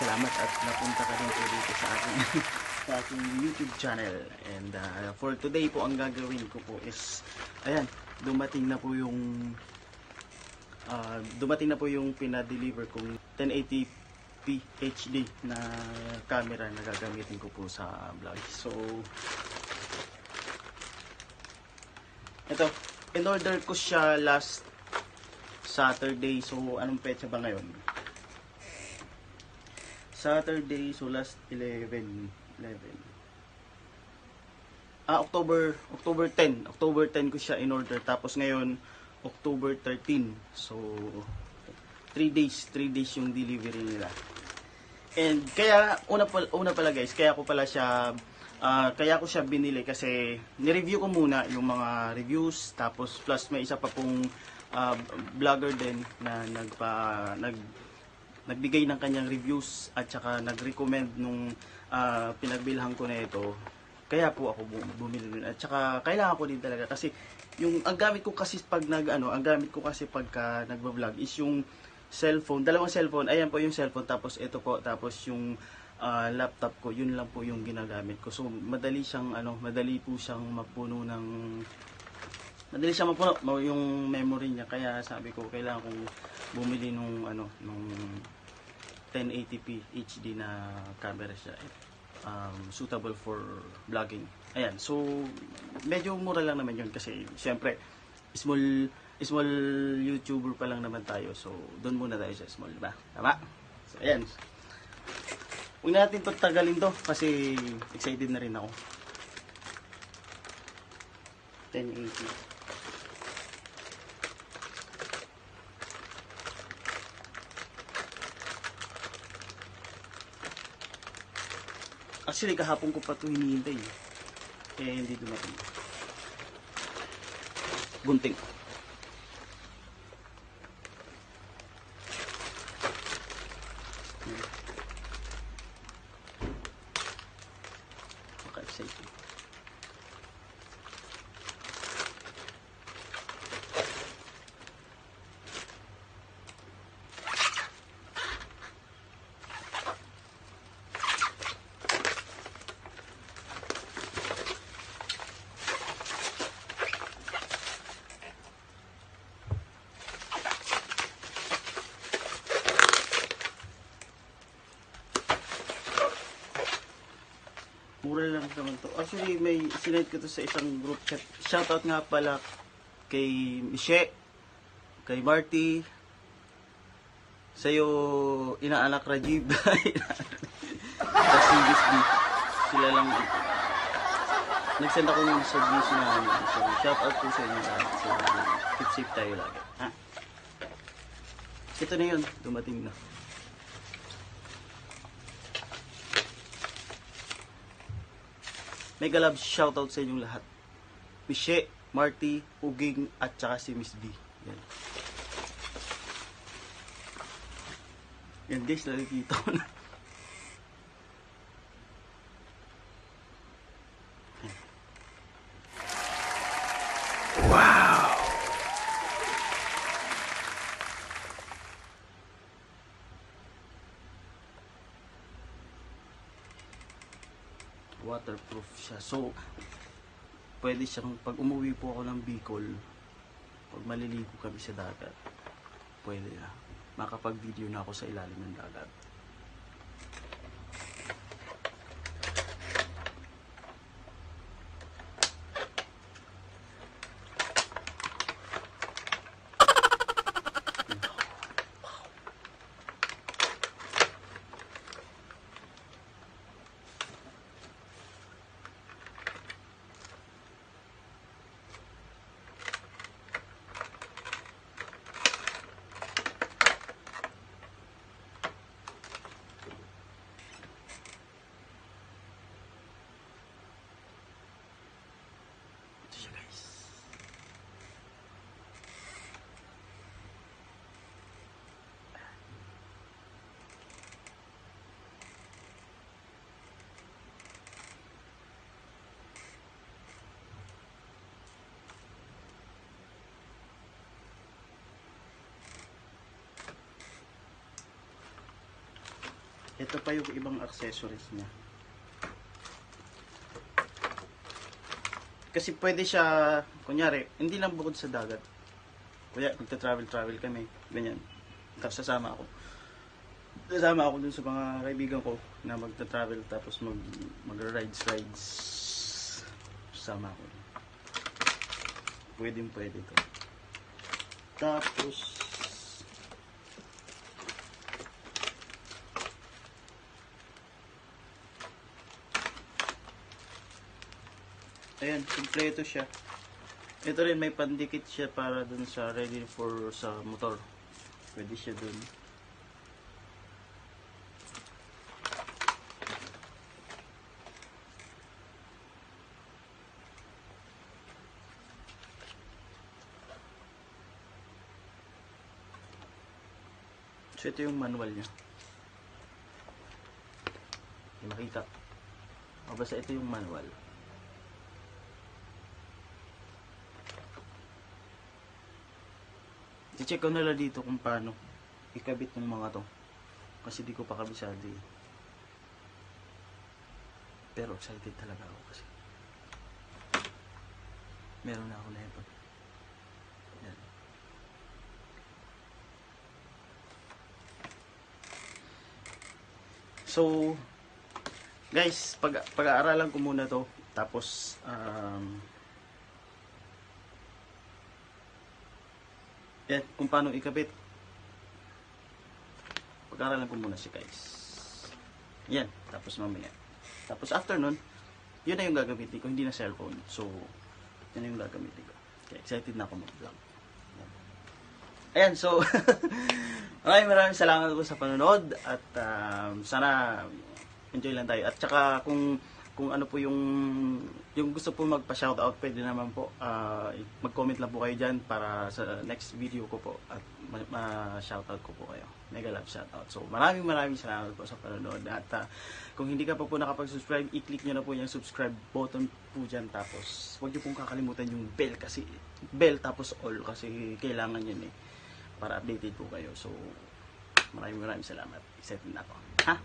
salamat at napunta ka din po dito sa ating sa ating YouTube channel. And for today po, ang gagawin ko po is, ayan, dumating na po yung pinadeliver kong 1080p HD na camera na gagamitin ko po sa vlog. So ito, in order ko siya last Saturday. So anong petsa ba ngayon? Saturday, so last 11. October 10 ko siya in order, tapos ngayon October 13. So 3 days yung delivery nila. And kaya una pala guys, kaya ko siya binili kasi ni-review ko muna yung mga reviews, tapos plus may isa pa pong vlogger din na nagbigay ng kanyang reviews at saka nag-recommend nung pinagbilhan ko na ito. Kaya po ako bumili din. At saka kailangan ko din talaga kasi ang gamit ko kasi pagka nagba-vlog is yung cellphone, dalawang cellphone. Ayan po yung cellphone, tapos ito po, tapos yung laptop ko, yun lang po yung ginagamit ko. So madali po siyang mapuno yung memory niya. Kaya sabi ko kailangan kong bumili nung 1080p HD na camera siya. Suitable for vlogging. Ayan, so medyo mura lang naman yun kasi syempre small YouTuber pa lang naman tayo. So doon muna tayo sa small, diba? Tama? So ayan. Huwag natin pagtagalin to kasi excited na rin ako. 1080. Actually, kahapon ko pa ito hinihintay. Hindi dumating. Bunting. Maka-excited. Mura lang naman to. Actually, may sinend ko to sa isang group chat. Shoutout nga pala kay Miche, kay Marty, sa'yo, inaanak Rajib, kasi BSB. Sila lang. Nag-send ako ng sa GC namin. So, shoutout po sa inyo lahat. So, keep safe tayo lagi. Ha? Ito na yun. Dumating na. Mega love shoutout sa inyong lahat. Miche, Marty, Uging, at saka si Miss B. Yan. Yan guys, nakikita ko na. Wow! Waterproof siya. So, pwede siyang, pag umuwi po ako ng Bicol, pag maliligo kami sa dagat, pwede na. Makapag-video na ako sa ilalim ng dagat. Ito pa yung ibang accessories niya. Kasi pwede siya, kunyari, hindi lang bukod sa dagat. Kuya, magta-travel kami, ganyan. Tapos sasama ako dun sa mga kaibigan ko na magta-travel tapos mag-rides. Sasama ako. Pwede to. Tapos, ayan, kompleto siya. Ito rin, may pandikit siya para dun sa ready for sa motor. Pwede siya dun. So, ito yung manual niya. Hindi makita. O, basta ito yung manual. I-check ko nila dito kung paano ikabit ng mga to. Kasi di ko pa kabisado eh. Pero excited talaga ako kasi meron na ako na ito. Yan. So, guys, pag-aaralan ko muna to. Tapos, yan, kung paano ikabit. Pag-aaralan ko muna si guys. Yan, tapos mamaya. Tapos after nun, yun na yung gagamitin ko, hindi na cellphone. So, yun na yung gagamitin ko. Okay, excited na ako mag-vlog. Ayan, so, maraming salamat po sa panonood at sana enjoy lang tayo. At saka kung ano po yung gusto po magpa-shoutout, pwede naman po mag-comment lang po kayo dyan para sa next video ko po at ma-shoutout ko po kayo. Mega love shoutout. So maraming salamat po sa panonood at kung hindi ka pa po nakapag-subscribe, i-click nyo na po yung subscribe button po dyan, tapos huwag nyo pong kakalimutan yung bell tapos all kasi kailangan yun para updated po kayo. So maraming salamat. Excited na ako. Ha?